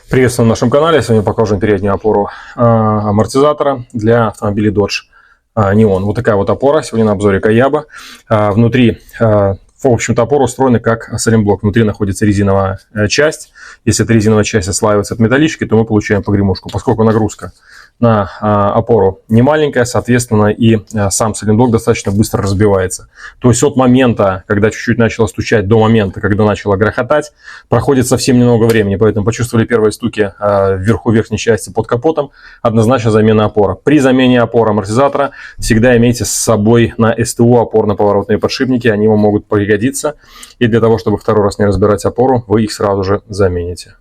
Приветствую на нашем канале. Сегодня покажем переднюю опору амортизатора для автомобилей Dodge Neon. Вот такая вот опора сегодня на обзоре Каяба. Внутри, в общем-то, опора устроена как саленблок. Внутри находится резиновая часть. Если эта резиновая часть отслаивается от металлической, то мы получаем погремушку. Поскольку нагрузка на опору не маленькая, соответственно, и сам саленблок достаточно быстро разбивается. То есть от момента, когда чуть-чуть начало стучать, до момента, когда начало грохотать, проходит совсем немного времени. Поэтому почувствовали первые стуки вверху верхней части под капотом, однозначно замена опора. При замене опоры амортизатора всегда имейте с собой на СТО опорно-поворотные подшипники, они вам могут пригодиться. И для того, чтобы второй раз не разбирать опору, вы их сразу же замените.